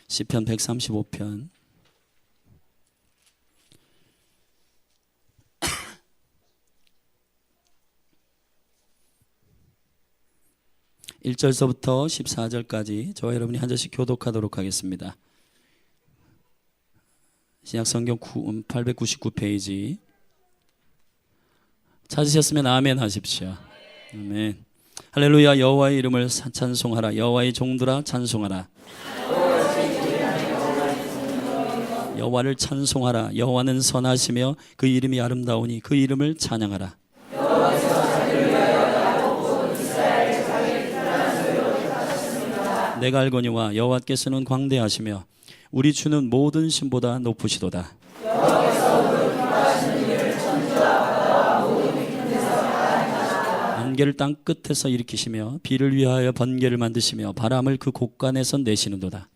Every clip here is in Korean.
시편 135편 1절서부터 14절까지 저와 여러분이 한 절씩 교독하도록 하겠습니다. 신약성경 899페이지 찾으셨으면 아멘 하십시오. 아멘. 할렐루야. 여호와의 이름을 찬송하라. 여호와의 종들아 찬송하라. 여호와를 찬송하라. 여호와는 선하시며 그 이름이 아름다우니 그 이름을 찬양하라. 내가 알거니와 여호와께서는 광대하시며 우리 주는 모든 신보다 높으시도다. 안개를 땅 끝에서 일으키시며 비를 위하여 번개를 만드시며 바람을 그 곳간에서 내시는도다.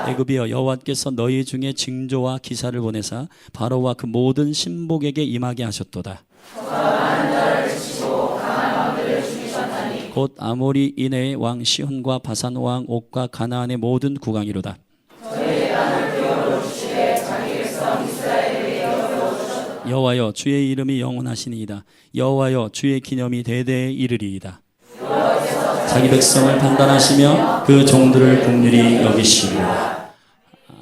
애굽이여 여호와께서 너희 중에 징조와 기사를 보내사 바로와 그 모든 신복에게 임하게 하셨도다. 곧 아모리인의 왕 시혼과 바산 왕 옥과 가나안의 모든 국왕이로다. 여호와여 주의 이름이 영원하시니이다. 여호와여 주의 기념이 대대에 이르리이다. 자기 백성을 판단하시며 그 종들을 긍휼히 여기시리이다.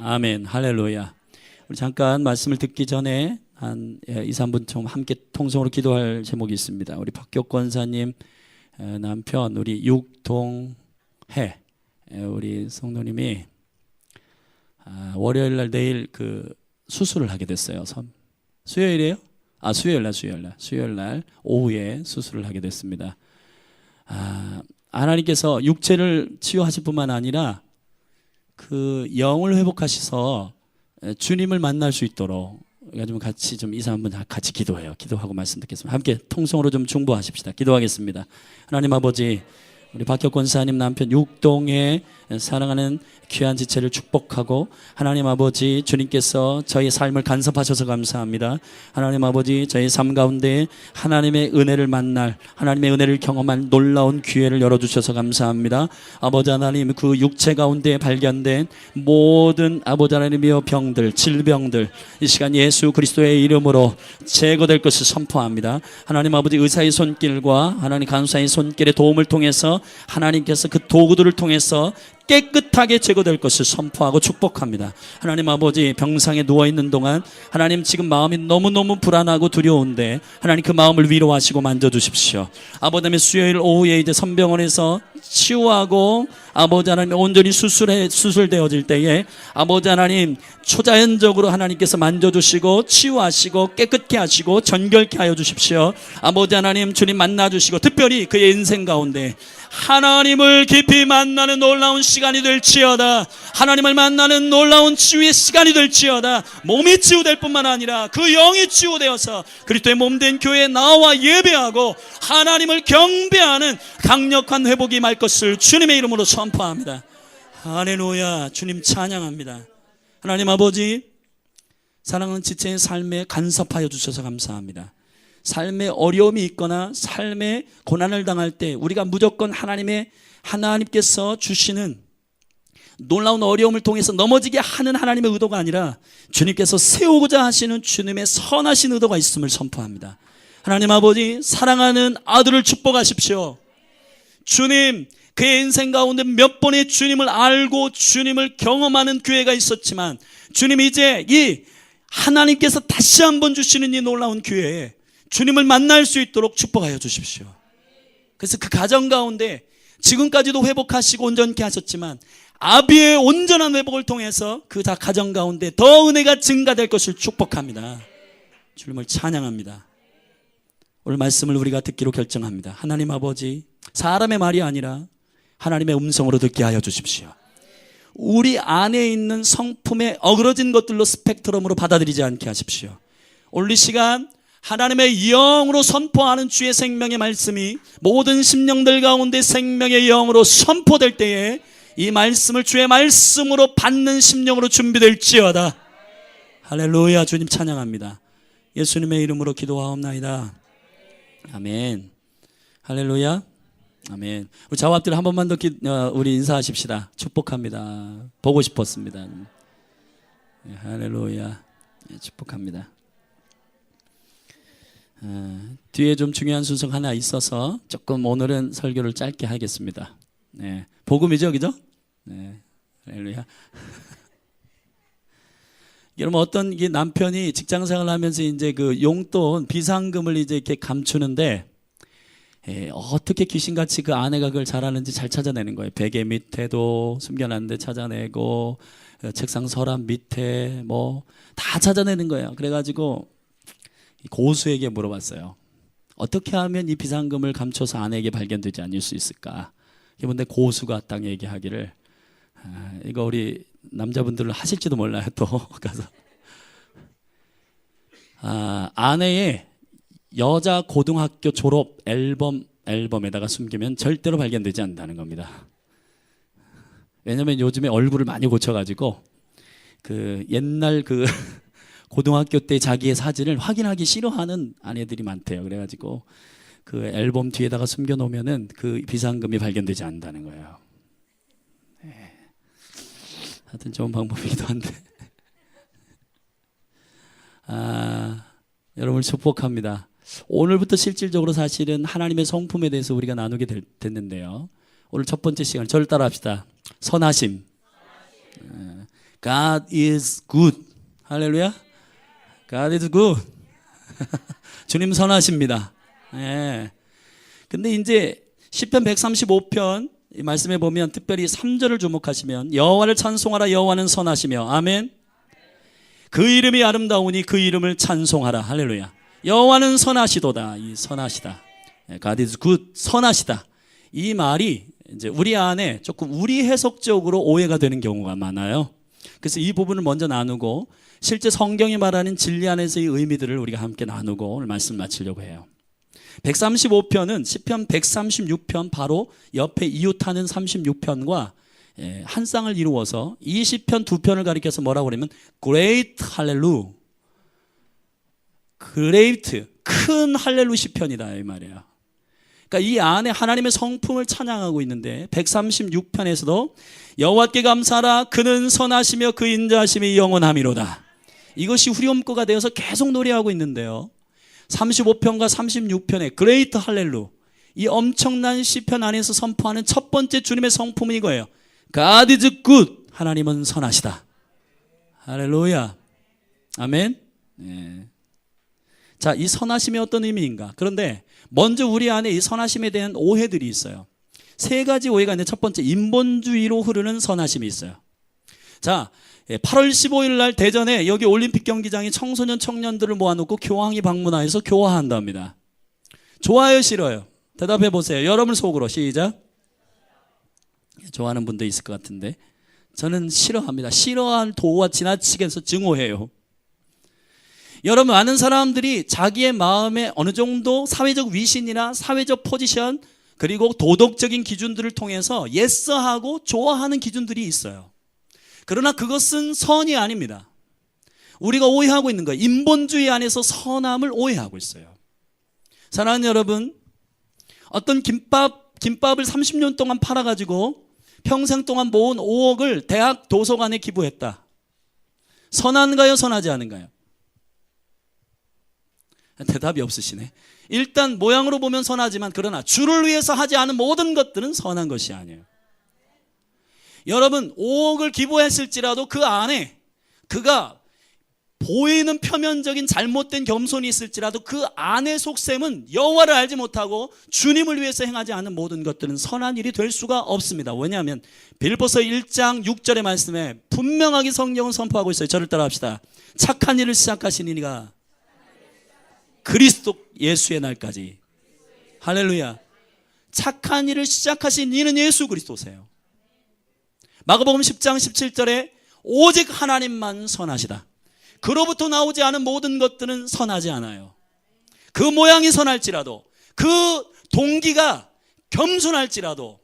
아멘. 할렐루야. 우리 잠깐 말씀을 듣기 전에 한 2, 3분 좀 함께 통성으로 기도할 제목이 있습니다. 우리 박교 권사님 남편 우리 육동해 우리 성도님이 월요일 날 내일 그 수술을 하게 됐어요. 수요일이에요? 수요일 날 오후에 수술을 하게 됐습니다. 하나님께서 육체를 치유하실 뿐만 아니라 그 영을 회복하셔서 주님을 만날 수 있도록 우리가 좀 같이 좀 2, 3분 같이 기도해요. 기도하고 말씀 듣겠습니다. 함께 통성으로 좀 중보하십시다. 기도하겠습니다. 하나님 아버지, 우리 박혁권 사님 남편 육동의 사랑하는 귀한 지체를 축복하고 하나님 아버지 주님께서 저희 삶을 간섭하셔서 감사합니다. 하나님 아버지 저희 삶 가운데 하나님의 은혜를 만날 하나님의 은혜를 경험할 놀라운 기회를 열어주셔서 감사합니다. 아버지 하나님 그 육체 가운데 발견된 모든 아버지 하나님의 병들 질병들 이 시간 예수 그리스도의 이름으로 제거될 것을 선포합니다. 하나님 아버지 의사의 손길과 하나님 간호사의 손길의 도움을 통해서 하나님께서 그 도구들을 통해서 깨끗하게 제거될 것을 선포하고 축복합니다. 하나님 아버지 병상에 누워있는 동안 하나님 지금 마음이 너무너무 불안하고 두려운데 하나님 그 마음을 위로하시고 만져주십시오. 아버지 하나님 수요일 오후에 이제 선병원에서 치유하고 아버지 하나님 온전히 수술되어질 때에 아버지 하나님 초자연적으로 하나님께서 만져주시고 치유하시고 깨끗게 하시고 전결케 하여 주십시오. 아버지 하나님 주님 만나주시고 특별히 그의 인생 가운데 하나님을 깊이 만나는 놀라운 시간이 될지어다. 하나님을 만나는 놀라운 치유의 시간이 될지어다. 몸이 치유될 뿐만 아니라 그 영이 치유되어서 그리스도의 몸된 교회에 나와 예배하고 하나님을 경배하는 강력한 회복이 말 것을 주님의 이름으로 선포합니다. 할렐루야. 주님 찬양합니다. 하나님 아버지 사랑하는 지체의 삶에 간섭하여 주셔서 감사합니다. 삶에 어려움이 있거나 삶에 고난을 당할 때 우리가 무조건 하나님께서 주시는 놀라운 어려움을 통해서 넘어지게 하는 하나님의 의도가 아니라 주님께서 세우고자 하시는 주님의 선하신 의도가 있음을 선포합니다. 하나님 아버지 사랑하는 아들을 축복하십시오. 주님 그의 인생 가운데 몇 번의 주님을 알고 주님을 경험하는 기회가 있었지만 주님 이제 이 하나님께서 다시 한번 주시는 이 놀라운 기회에 주님을 만날 수 있도록 축복하여 주십시오. 그래서 그 가정 가운데 지금까지도 회복하시고 온전케 하셨지만 아비의 온전한 회복을 통해서 그 가정 가운데 더 은혜가 증가될 것을 축복합니다. 주님을 찬양합니다. 오늘 말씀을 우리가 듣기로 결정합니다. 하나님 아버지 사람의 말이 아니라 하나님의 음성으로 듣게 하여 주십시오. 우리 안에 있는 성품에 어그러진 것들로 스펙트럼으로 받아들이지 않게 하십시오. 오늘 이 시간 하나님의 영으로 선포하는 주의 생명의 말씀이 모든 심령들 가운데 생명의 영으로 선포될 때에 이 말씀을 주의 말씀으로 받는 심령으로 준비될지어다. 할렐루야. 주님 찬양합니다. 예수님의 이름으로 기도하옵나이다. 아멘. 할렐루야. 아멘. 우리 좌우 앞뒤로 한 번만 더 우리 인사하십시다. 축복합니다. 보고 싶었습니다. 네, 할렐루야. 네, 축복합니다. 뒤에 좀 중요한 순서가 하나 있어서 조금 오늘은 설교를 짧게 하겠습니다. 네, 복음이죠, 그죠? 네, 할렐루야. 여러분, 어떤 게 남편이 직장생활을 하면서 이제 그 용돈 비상금을 이제 이렇게 감추는데, 어떻게 귀신같이 그 아내가 그걸 잘하는지 잘 찾아내는 거예요. 베개 밑에도 숨겨놨는데 찾아내고, 책상 서랍 밑에 뭐 다 찾아내는 거예요. 그래가지고 고수에게 물어봤어요. 어떻게 하면 이 비상금을 감춰서 아내에게 발견되지 않을 수 있을까? 근데 고수가 딱 얘기하기를, 이거 우리 남자분들은 하실지도 몰라요. 또 가서 아내의 여자 고등학교 졸업 앨범에다가 숨기면 절대로 발견되지 않는다는 겁니다. 왜냐면 요즘에 얼굴을 많이 고쳐가지고 그 옛날 그 고등학교 때 자기의 사진을 확인하기 싫어하는 아내들이 많대요. 그래가지고 그 앨범 뒤에다가 숨겨놓으면은 그 비상금이 발견되지 않는다는 거예요. 네. 하여튼 좋은 방법이기도 한데. 여러분을 축복합니다. 오늘부터 실질적으로 사실은 하나님의 성품에 대해서 우리가 나누게 됐는데요. 오늘 첫 번째 시간 저를 따라합시다. 선하심. God is good. 할렐루야. God is good. 주님 선하십니다. 예. 근데 이제 시편 135편 이 말씀에 보면 특별히 3절을 주목하시면 여호와를 찬송하라. 여호와는 선하시며. 아멘. 그 이름이 아름다우니 그 이름을 찬송하라. 할렐루야. 여호와는 선하시도다. 이 선하시다. God is good. 선하시다. 이 말이 이제 우리 안에 조금 우리 해석적으로 오해가 되는 경우가 많아요. 그래서 이 부분을 먼저 나누고 실제 성경이 말하는 진리 안에서의 의미들을 우리가 함께 나누고 오늘 말씀 마치려고 해요. 135편은 시편 136편 바로 옆에 이웃하는 36편과 한 쌍을 이루어서 이 시편 두 편을 가리켜서 뭐라고 그러면 Great Hallelujah, Great 큰 할렐루 시편이다 이 말이에요. 그러니까 이 안에 하나님의 성품을 찬양하고 있는데 136편에서도 여호와께 감사하라. 그는 선하시며 그 인자하심이 영원하미로다. 이것이 후렴구가 되어서 계속 노래하고 있는데요. 35편과 36편의 그레이트 할렐루, 이 엄청난 시편 안에서 선포하는 첫 번째 주님의 성품은 이거예요. God is good. 하나님은 선하시다. 할렐루야. 아멘. 네. 자, 이 선하심이 어떤 의미인가? 그런데 먼저 우리 안에 이 선하심에 대한 오해들이 있어요. 세 가지 오해가 있는데 첫 번째, 인본주의로 흐르는 선하심이 있어요. 자, 8월 15일 날 대전에 여기 올림픽 경기장에 청소년 청년들을 모아놓고 교황이 방문하여서 교화한답니다. 좋아요, 싫어요? 대답해 보세요. 여러분 속으로 시작. 좋아하는 분도 있을 것 같은데 저는 싫어합니다. 싫어한 도가 지나치게 해서 증오해요. 여러분, 많은 사람들이 자기의 마음에 어느 정도 사회적 위신이나 사회적 포지션 그리고 도덕적인 기준들을 통해서 예스하고 좋아하는 기준들이 있어요. 그러나 그것은 선이 아닙니다. 우리가 오해하고 있는 거예요. 인본주의 안에서 선함을 오해하고 있어요. 사랑하는 여러분, 어떤 김밥을 30년 동안 팔아가지고 평생 동안 모은 5억을 대학 도서관에 기부했다. 선한가요? 선하지 않은가요? 대답이 없으시네. 일단 모양으로 보면 선하지만 그러나 주를 위해서 하지 않은 모든 것들은 선한 것이 아니에요. 여러분, 5억을 기부했을지라도 그 안에 그가 보이는 표면적인 잘못된 겸손이 있을지라도 그 안의 속셈은 여호와를 알지 못하고 주님을 위해서 행하지 않은 모든 것들은 선한 일이 될 수가 없습니다. 왜냐하면 빌보서 1장 6절의 말씀에 분명하게 성경은 선포하고 있어요. 저를 따라합시다. 착한 일을 시작하신 이가 그리스도 예수의 날까지. 할렐루야. 착한 일을 시작하신 이는 예수 그리스도세요. 마가복음 10장 17절에 오직 하나님만 선하시다. 그로부터 나오지 않은 모든 것들은 선하지 않아요. 그 모양이 선할지라도, 그 동기가 겸손할지라도,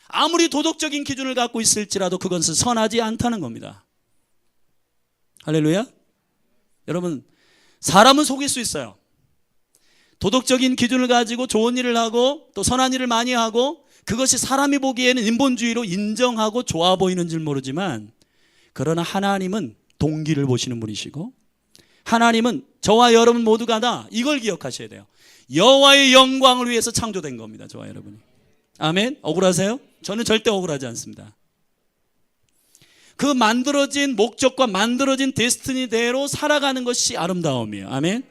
아무리 도덕적인 기준을 갖고 있을지라도 그것은 선하지 않다는 겁니다. 할렐루야. 여러분, 사람은 속일 수 있어요. 도덕적인 기준을 가지고 좋은 일을 하고 또 선한 일을 많이 하고 그것이 사람이 보기에는 인본주의로 인정하고 좋아 보이는 줄 모르지만, 그러나 하나님은 동기를 보시는 분이시고 하나님은 저와 여러분 모두가 다 이걸 기억하셔야 돼요. 여호와의 영광을 위해서 창조된 겁니다. 저와 여러분이. 아멘. 억울하세요? 저는 절대 억울하지 않습니다. 그 만들어진 목적과 만들어진 데스티니대로 살아가는 것이 아름다움이에요. 아멘.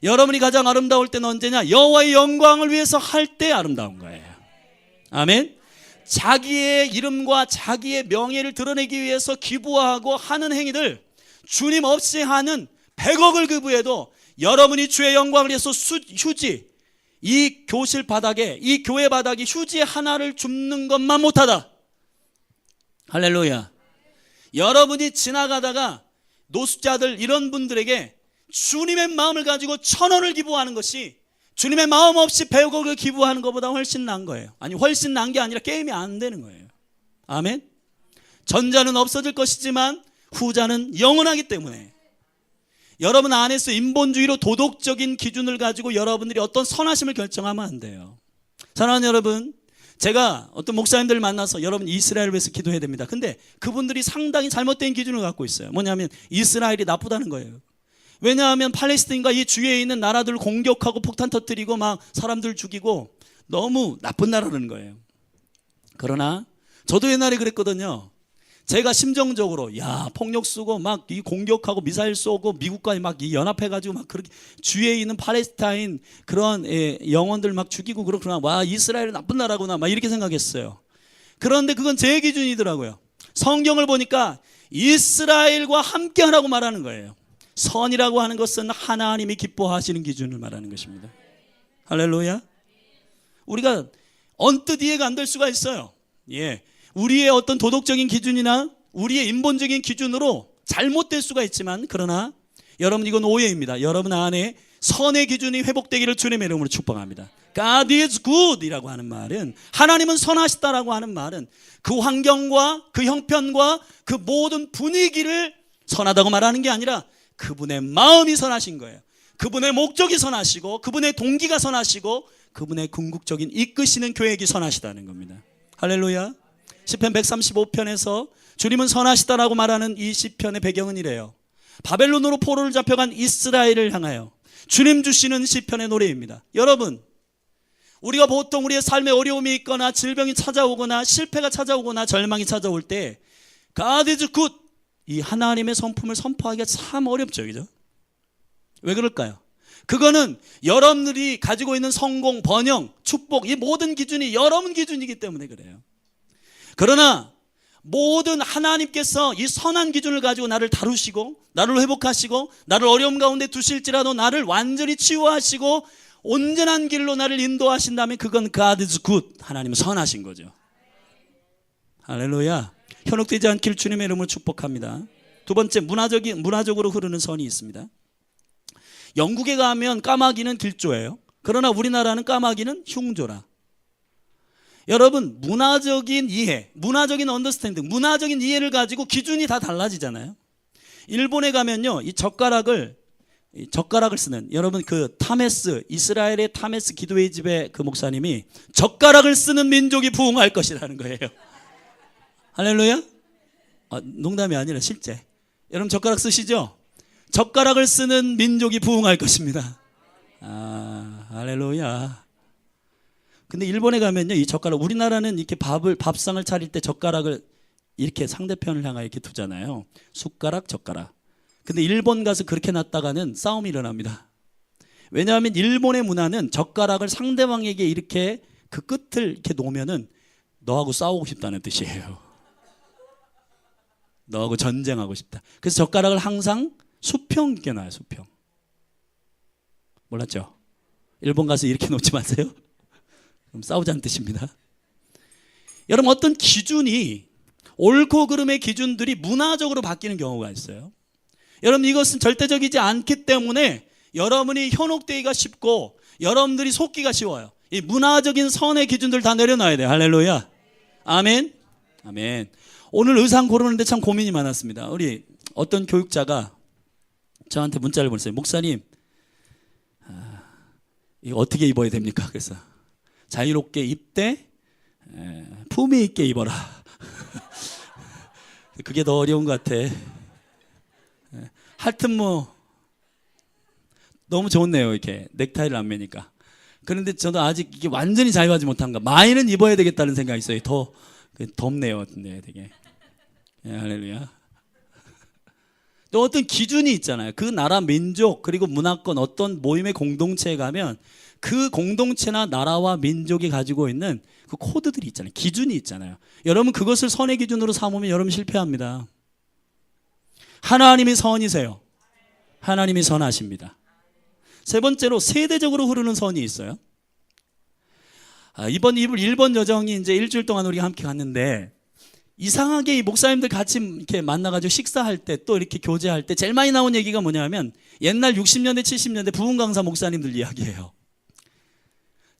여러분이 가장 아름다울 때는 언제냐? 여호와의 영광을 위해서 할 때 아름다운 거예요. 아멘. 자기의 이름과 자기의 명예를 드러내기 위해서 기부하고 하는 행위들, 주님 없이 하는 100억을 기부해도 여러분이 주의 영광을 위해서 휴지, 이 교실 바닥에, 이 교회 바닥에 휴지 하나를 줍는 것만 못하다. 할렐루야. 여러분이 지나가다가 노숙자들 이런 분들에게 주님의 마음을 가지고 1,000원을 기부하는 것이 주님의 마음 없이 100억을 기부하는 것보다 훨씬 나은 거예요. 아니, 훨씬 나은 게 아니라 게임이 안 되는 거예요. 아멘. 전자는 없어질 것이지만 후자는 영원하기 때문에 여러분 안에서 인본주의로 도덕적인 기준을 가지고 여러분들이 어떤 선하심을 결정하면 안 돼요. 사랑하는 여러분, 제가 어떤 목사님들을 만나서 여러분 이스라엘을 위해서 기도해야 됩니다. 근데 그분들이 상당히 잘못된 기준을 갖고 있어요. 뭐냐면 이스라엘이 나쁘다는 거예요. 왜냐하면 팔레스타인과 이 주위에 있는 나라들을 공격하고 폭탄 터뜨리고 막 사람들 죽이고 너무 나쁜 나라라는 거예요. 그러나 저도 옛날에 그랬거든요. 제가 심정적으로 폭력 쓰고 막 이 공격하고 미사일 쏘고 미국과 막 이 연합해가지고 막 그렇게 주위에 있는 팔레스타인 그런 영혼들 막 죽이고 그렇구나. 와, 이스라엘은 나쁜 나라구나. 막 이렇게 생각했어요. 그런데 그건 제 기준이더라고요. 성경을 보니까 이스라엘과 함께 하라고 말하는 거예요. 선이라고 하는 것은 하나님이 기뻐하시는 기준을 말하는 것입니다. 할렐루야. 우리가 언뜻 이해가 안 될 수가 있어요. 우리의 어떤 도덕적인 기준이나 우리의 인본적인 기준으로 잘못될 수가 있지만, 그러나 여러분 이건 오해입니다. 여러분 안에 선의 기준이 회복되기를 주님의 이름으로 축복합니다. God is good 이라고 하는 말은, 하나님은 선하시다라고 하는 말은 그 환경과 그 형편과 그 모든 분위기를 선하다고 말하는 게 아니라 그분의 마음이 선하신 거예요. 그분의 목적이 선하시고 그분의 동기가 선하시고 그분의 궁극적인 이끄시는 계획이 선하시다는 겁니다. 할렐루야. 시편 135편에서 주님은 선하시다라고 말하는 이 시편의 배경은 이래요. 바벨론으로 포로를 잡혀간 이스라엘을 향하여 주님 주시는 시편의 노래입니다. 여러분, 우리가 보통 우리의 삶에 어려움이 있거나 질병이 찾아오거나 실패가 찾아오거나 절망이 찾아올 때 God is good, 이 하나님의 성품을 선포하기가 참 어렵죠. 그죠? 왜 그럴까요? 그거는 여러분들이 가지고 있는 성공, 번영, 축복, 이 모든 기준이 여러분 기준이기 때문에 그래요. 그러나 모든 하나님께서 이 선한 기준을 가지고 나를 다루시고 나를 회복하시고 나를 어려움 가운데 두실지라도 나를 완전히 치유하시고 온전한 길로 나를 인도하신다면 그건 God is good, 하나님은 선하신 거죠. 할렐루야. 현혹되지 않길 주님의 이름으로 축복합니다. 두 번째, 문화적으로 흐르는 선이 있습니다. 영국에 가면 까마귀는 길조예요. 그러나 우리나라는 까마귀는 흉조라. 여러분, 문화적인 이해, 문화적인 언더스탠딩, 문화적인 이해를 가지고 기준이 다 달라지잖아요. 일본에 가면요, 이 젓가락을 쓰는, 여러분 그 타메스, 이스라엘의 타메스 기도회 집의 그 목사님이 젓가락을 쓰는 민족이 부흥할 것이라는 거예요. 할렐루야? 농담이 아니라 실제. 여러분 젓가락 쓰시죠? 젓가락을 쓰는 민족이 부흥할 것입니다. 할렐루야. 근데 일본에 가면요, 이 젓가락, 우리나라는 이렇게 밥상을 차릴 때 젓가락을 이렇게 상대편을 향하여 이렇게 두잖아요. 숟가락, 젓가락. 근데 일본 가서 그렇게 놨다가는 싸움이 일어납니다. 왜냐하면 일본의 문화는 젓가락을 상대방에게 이렇게 그 끝을 이렇게 놓으면은 너하고 싸우고 싶다는 뜻이에요. 너하고 전쟁하고 싶다. 그래서 젓가락을 항상 수평 있게 놔요. 수평. 몰랐죠? 일본 가서 이렇게 놓지 마세요. 그럼 싸우자는 뜻입니다. 여러분, 어떤 기준이, 옳고 그름의 기준들이 문화적으로 바뀌는 경우가 있어요. 여러분, 이것은 절대적이지 않기 때문에 여러분이 현혹되기가 쉽고 여러분들이 속기가 쉬워요. 이 문화적인 선의 기준들 다 내려놔야 돼요. 할렐루야. 아멘. 아멘. 오늘 의상 고르는데 참 고민이 많았습니다. 우리 어떤 교육자가 저한테 문자를 보냈어요. 목사님, 이거 어떻게 입어야 됩니까? 그래서 자유롭게 입되 품위 있게 입어라. 그게 더 어려운 것 같아. 하여튼 뭐 너무 좋네요. 이렇게 넥타이를 안 매니까. 그런데 저도 아직 이게 완전히 자유하지 못한가. 많이는 입어야 되겠다는 생각이 있어요. 더 덥네요. 근데 되게. 할렐루야. 또 어떤 기준이 있잖아요. 그 나라 민족 그리고 문화권 어떤 모임의 공동체에 가면 그 공동체나 나라와 민족이 가지고 있는 그 코드들이 있잖아요. 기준이 있잖아요. 여러분 그것을 선의 기준으로 삼으면 여러분 실패합니다. 하나님이 선이세요. 하나님이 선하십니다. 세 번째로 세대적으로 흐르는 선이 있어요. 이번 1번 여정이 이제 일주일 동안 우리가 함께 갔는데 이상하게 이 목사님들 같이 이렇게 만나가지고 식사할 때 또 이렇게 교제할 때 제일 많이 나온 얘기가 뭐냐면 옛날 60년대 70년대 부흥 강사 목사님들 이야기예요.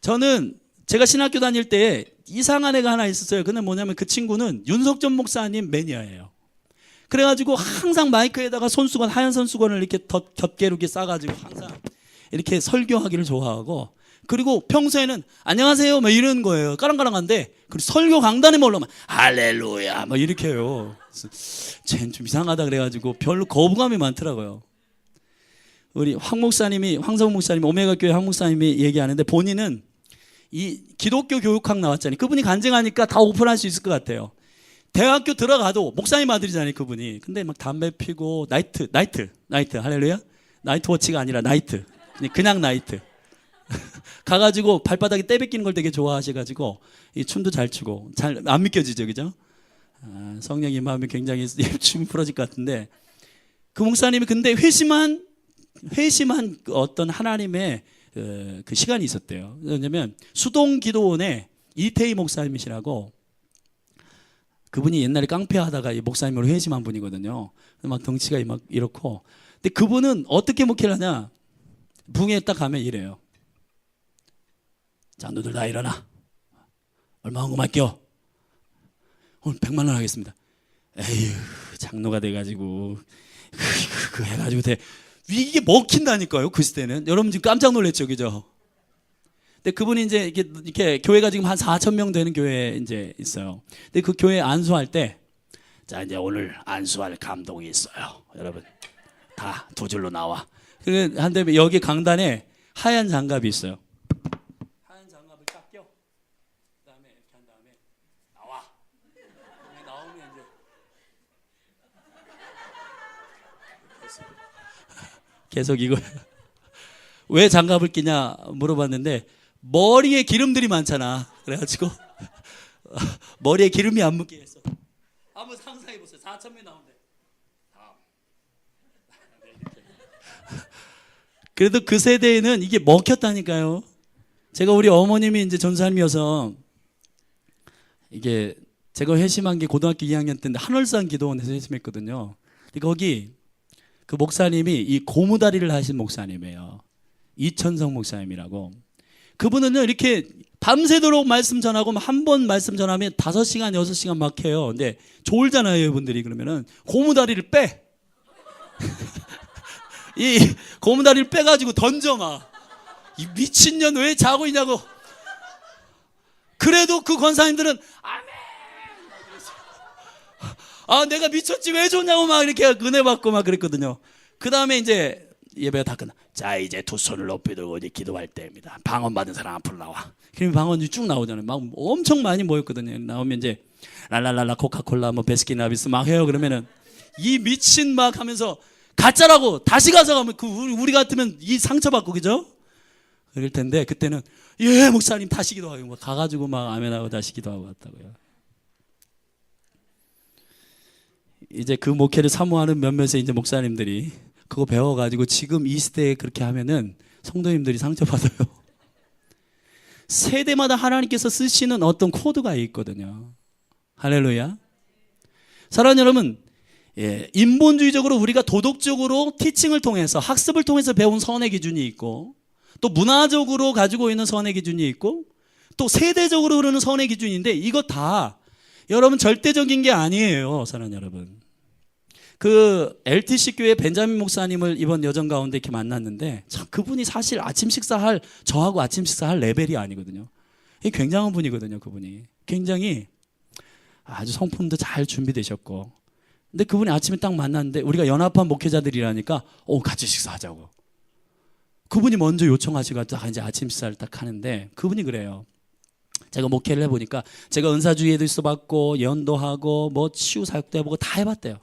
저는 제가 신학교 다닐 때 이상한 애가 하나 있었어요. 근데 뭐냐면 그 친구는 윤석전 목사님 매니아예요. 그래가지고 항상 마이크에다가 손수건 하얀 손수건을 이렇게 겹게루게 싸가지고 항상 이렇게 설교하기를 좋아하고 그리고 평소에는 안녕하세요 막 이러는 거예요. 까랑까랑한데 그리고 설교 강단에 올라오면 할렐루야 막 이렇게 해요. 쟤는 좀 이상하다 그래가지고 별로 거부감이 많더라고요. 우리 황성우 목사님이 오메가 교회 황 목사님이 얘기하는데 본인은 이 기독교 교육학 나왔잖아요. 그분이 간증하니까 다 오픈할 수 있을 것 같아요. 대학교 들어가도 목사님 아들이잖아요 그분이. 근데 막 담배 피고 나이트 할렐루야. 나이트 워치가 아니라 나이트 그냥 나이트 가가지고 발바닥에 때 뱉기는 걸 되게 좋아하셔가지고 이 춤도 잘 추고 잘 안 믿겨지죠, 그죠? 성령 임하면 굉장히 춤이 풀어질 것 같은데 그 목사님이 근데 회심한 그 어떤 하나님의 그 시간이 있었대요. 왜냐면 수동 기도원의 이태희 목사님이시라고 그분이 옛날에 깡패하다가 이 목사님으로 회심한 분이거든요. 막 덩치가 막 이렇고 근데 그분은 어떻게 목회를 하냐? 붕에 딱 가면 이래요. 자, 너들 다 일어나. 얼마 헌금할게요? 오늘 100만 원 하겠습니다. 에휴, 장로가 돼가지고 그 해가지고 이게 먹힌다니까요. 그 시대는 여러분 지금 깜짝 놀랐죠, 그죠? 근데 그분이 이제 이렇게 교회가 지금 한 4천 명 되는 교회에 이제 있어요. 근데 그 교회 안수할 때, 자 이제 오늘 안수할 감독이 있어요. 여러분 다 두 줄로 나와. 한데 여기 강단에 하얀 장갑이 있어요. 하얀 장갑을 딱 껴. 그다음에 이렇게 한 다음에 나와. 나오면 이제 계속 이거 왜 장갑을 끼냐 물어봤는데 머리에 기름들이 많잖아. 그래가지고 머리에 기름이 안 묻게 했어. 한번 상상해 보세요. 4천 명 나오는데. 그래도 그 세대에는 이게 먹혔다니까요. 제가 우리 어머님이 이제 전사님이어서 이게 제가 회심한 게 고등학교 2학년 때인데 한월산 기도원에서 회심했거든요. 거기 그 목사님이 이 고무다리를 하신 목사님이에요. 이천성 목사님이라고. 그분은요 이렇게 밤새도록 말씀 전하고 한 번 말씀 전하면 5시간 6시간 막 해요. 근데 졸잖아요 이분들이. 그러면은 고무다리를 빼. 이 고무다리를 빼가지고 던져 막. 이 미친년 왜 자고 있냐고. 그래도 그 권사님들은 아멘. 내가 미쳤지 왜 좋냐고 막 이렇게 은혜 받고 막 그랬거든요. 그 다음에 이제 예배가 다 끝나. 자 이제 두 손을 높이 들고 이제 기도할 때입니다. 방언 받은 사람 앞으로 나와. 그러면 방언이 쭉 나오잖아요. 막 엄청 많이 모였거든요. 나오면 이제 랄랄랄라 코카콜라 뭐 베스킨라빈스 막 해요. 그러면은 이 미친 막 하면서 가짜라고 다시 가서 가면 우리 같으면 이 상처받고 그죠? 그럴 텐데 그때는 예 목사님 다시 기도하고 막 가가지고 막 아멘하고 다시 기도하고 왔다고요. 이제 그 목회를 사모하는 몇몇의 이제 목사님들이 그거 배워가지고 지금 이 시대에 그렇게 하면은 성도님들이 상처받아요. 세대마다 하나님께서 쓰시는 어떤 코드가 있거든요. 할렐루야. 사랑하는 여러분, 인본주의적으로 우리가 도덕적으로 티칭을 통해서 학습을 통해서 배운 선의 기준이 있고 또 문화적으로 가지고 있는 선의 기준이 있고 또 세대적으로 흐르는 선의 기준인데 이거 다 여러분 절대적인 게 아니에요. 사랑하는 여러분. 그 LTC 교회 벤자민 목사님을 이번 여정 가운데 이렇게 만났는데 참 그분이 사실 아침 식사할 저하고 아침 식사할 레벨이 아니거든요. 굉장한 분이거든요. 그분이 굉장히 아주 성품도 잘 준비되셨고, 근데 그분이 아침에 딱 만났는데 우리가 연합한 목회자들이라니까 같이 식사하자고. 그분이 먼저 요청하시고 딱 이제 아침 식사를 딱 하는데 그분이 그래요. 제가 목회를 해보니까 제가 은사주의에도 있어봤고 예언도 하고 뭐 치유 사역도 해보고 다 해봤대요.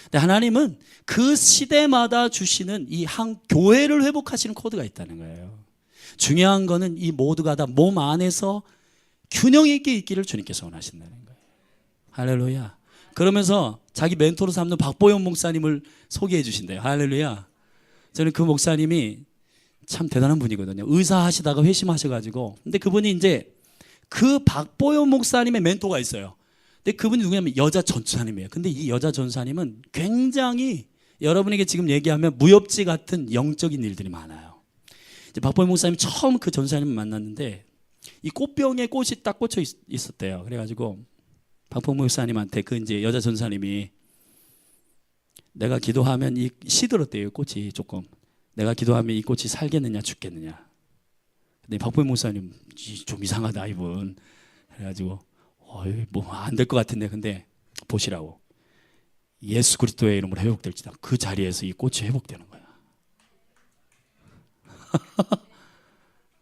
근데 하나님은 그 시대마다 주시는 이 한 교회를 회복하시는 코드가 있다는 거예요. 중요한 거는 이 모두가 다 몸 안에서 균형 있게 있기를 주님께서 원하신다는 거예요. 할렐루야. 그러면서 자기 멘토로 삼는 박보영 목사님을 소개해 주신대요. 할렐루야. 저는 그 목사님이 참 대단한 분이거든요. 의사 하시다가 회심하셔가지고, 근데 그분이 이제 그 박보영 목사님의 멘토가 있어요. 근데 그분이 누구냐면 여자 전사님이에요. 근데 이 여자 전사님은 굉장히 여러분에게 지금 얘기하면 무협지 같은 영적인 일들이 많아요. 이제 박보영 목사님 처음 그 전사님을 만났는데 이 꽃병에 꽃이 딱 꽂혀 있었대요. 그래가지고 박보영 목사님한테 그 이제 여자 전사님이 내가 기도하면 이 시들었대요. 꽃이 조금. 내가 기도하면 이 꽃이 살겠느냐 죽겠느냐. 근데 박보영 목사님 좀 이상하다 이분. 그래가지고 뭐 안 될 것 같은데, 근데 보시라고, 예수 그리스도의 이름으로 회복될지다. 그 자리에서 이 꽃이 회복되는 거야.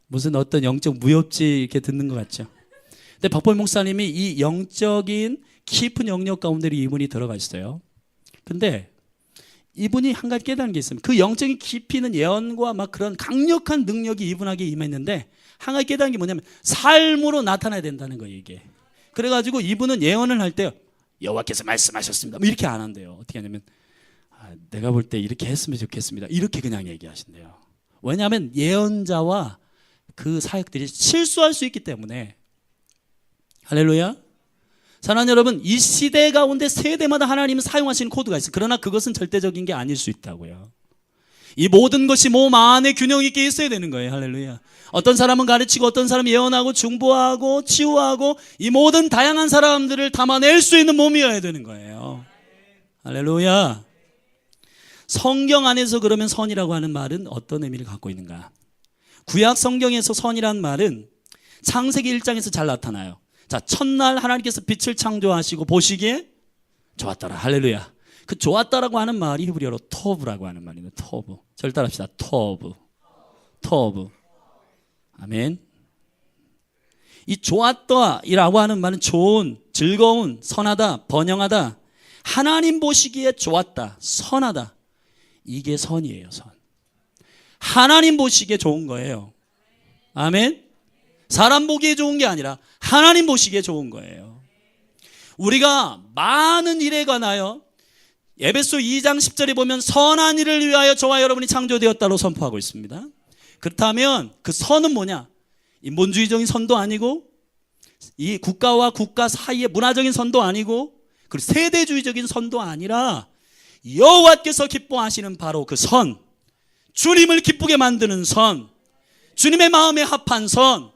무슨 어떤 영적 무협지 이렇게 듣는 것 같죠. 근데 박보영 목사님이 이 영적인 깊은 영역 가운데로 이분이 들어가 있어요. 근데 이분이 한 가지 깨달은 게 있습니다. 그 영적인 깊이는 예언과 막 그런 강력한 능력이 이분에게 임했는데 한 가지 깨달은 게 뭐냐면 삶으로 나타나야 된다는 거예요, 이게. 그래가지고 이분은 예언을 할 때 여호와께서 말씀하셨습니다 뭐 이렇게 안 한대요. 어떻게 하냐면 내가 볼 때 이렇게 했으면 좋겠습니다 이렇게 그냥 얘기하신대요. 왜냐하면 예언자와 그 사역들이 실수할 수 있기 때문에. 할렐루야. 사랑하는 여러분, 이 시대 가운데 세대마다 하나님은 사용하시는 코드가 있어요. 그러나 그것은 절대적인 게 아닐 수 있다고요. 이 모든 것이 몸 안에 균형 있게 있어야 되는 거예요. 할렐루야. 어떤 사람은 가르치고 어떤 사람은 예언하고 중보하고 치유하고 이 모든 다양한 사람들을 담아낼 수 있는 몸이어야 되는 거예요. 할렐루야. 성경 안에서 그러면 선이라고 하는 말은 어떤 의미를 갖고 있는가? 구약 성경에서 선이란 말은 창세기 1장에서 잘 나타나요. 자, 첫날 하나님께서 빛을 창조하시고 보시기에 좋았더라. 할렐루야. 그 좋았다라고 하는 말이 히브리어로 토브라고 하는 말입니다. 토브. 절 따라합시다. 토브. 토브. 아멘. 이 좋았다라고 하는 말은 좋은, 즐거운, 선하다, 번영하다. 하나님 보시기에 좋았다, 선하다. 이게 선이에요, 선. 하나님 보시기에 좋은 거예요. 아멘. 사람 보기에 좋은 게 아니라 하나님 보시기에 좋은 거예요. 우리가 많은 일에 관하여 에베소 2장 10절에 보면 선한 일을 위하여 저와 여러분이 창조되었다고 선포하고 있습니다. 그렇다면 그 선은 뭐냐? 인본주의적인 선도 아니고 이 국가와 국가 사이의 문화적인 선도 아니고 그리고 세대주의적인 선도 아니라 여호와께서 기뻐하시는 바로 그 선, 주님을 기쁘게 만드는 선, 주님의 마음에 합한 선.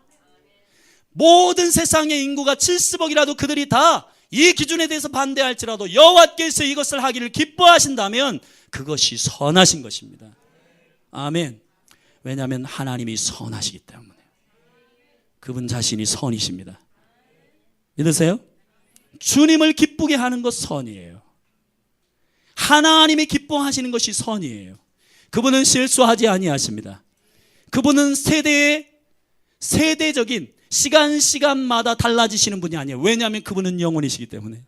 모든 세상의 인구가 70억이라도 그들이 다 이 기준에 대해서 반대할지라도 여호와께서 이것을 하기를 기뻐하신다면 그것이 선하신 것입니다. 아멘. 왜냐하면 하나님이 선하시기 때문에. 그분 자신이 선이십니다. 믿으세요? 주님을 기쁘게 하는 것 선이에요. 하나님이 기뻐하시는 것이 선이에요. 그분은 실수하지 아니하십니다. 그분은 세대적인 시간마다 달라지시는 분이 아니에요. 왜냐하면 그분은 영원이시기 때문에.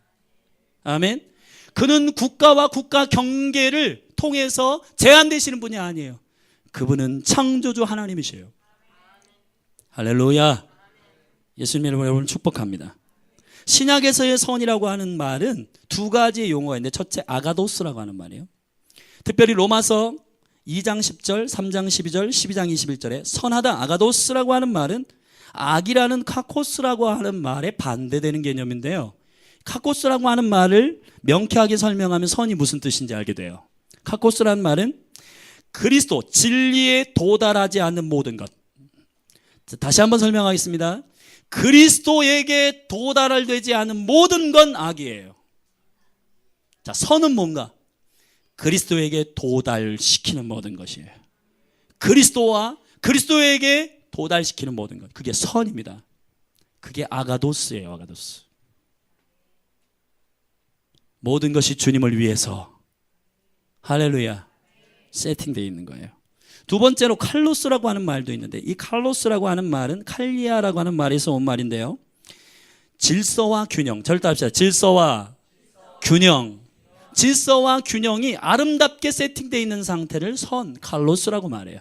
아멘. 그는 국가와 국가 경계를 통해서 제한되시는 분이 아니에요. 그분은 창조주 하나님이세요. 할렐루야. 예수님의 이름으로 여러분을 축복합니다. 신약에서의 선이라고 하는 말은 두 가지의 용어가 있는데 첫째 아가도스라고 하는 말이에요. 특별히 로마서 2장 10절, 3장 12절, 12장 21절에 선하다 아가도스라고 하는 말은 악이라는 카코스라고 하는 말에 반대되는 개념인데요. 카코스라고 하는 말을 명쾌하게 설명하면 선이 무슨 뜻인지 알게 돼요. 카코스라는 말은 그리스도, 진리에 도달하지 않는 모든 것. 다시 한번 설명하겠습니다. 그리스도에게 도달되지 않은 모든 건 악이에요. 자, 선은 뭔가? 그리스도에게 도달시키는 모든 것이에요. 그리스도에게 도달시키는 모든 것, 그게 선입니다. 그게 아가도스예요. 아가도스. 모든 것이 주님을 위해서, 할렐루야, 세팅되어 있는 거예요. 두 번째로 칼로스라고 하는 말도 있는데, 이 칼로스라고 하는 말은 칼리아라고 하는 말에서 온 말인데요, 질서와 균형, 절대합시다. 질서와 균형. 질서와 균형이 아름답게 세팅되어 있는 상태를 칼로스라고 말해요.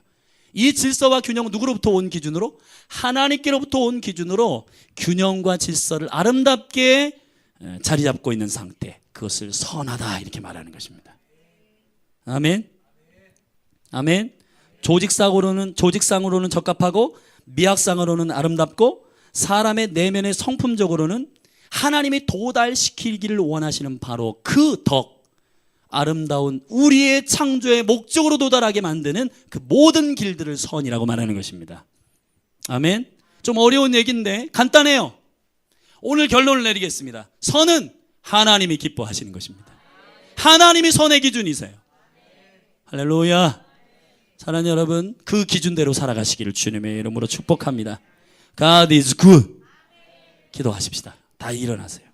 이 질서와 균형은 누구로부터 온 기준으로? 하나님께로부터 온 기준으로 균형과 질서를 아름답게 자리 잡고 있는 상태, 그것을 선하다 이렇게 말하는 것입니다. 아멘. 아멘. 조직상으로는 적합하고 미학상으로는 아름답고 사람의 내면의 성품적으로는 하나님이 도달시키기를 원하시는 바로 그 덕, 아름다운 우리의 창조의 목적으로 도달하게 만드는 그 모든 길들을 선이라고 말하는 것입니다. 아멘. 좀 어려운 얘기인데 간단해요. 오늘 결론을 내리겠습니다. 선은 하나님이 기뻐하시는 것입니다. 하나님이 선의 기준이세요. 할렐루야. 사랑하는 여러분, 그 기준대로 살아가시기를 주님의 이름으로 축복합니다. God is good. 기도하십시다. 다 일어나세요.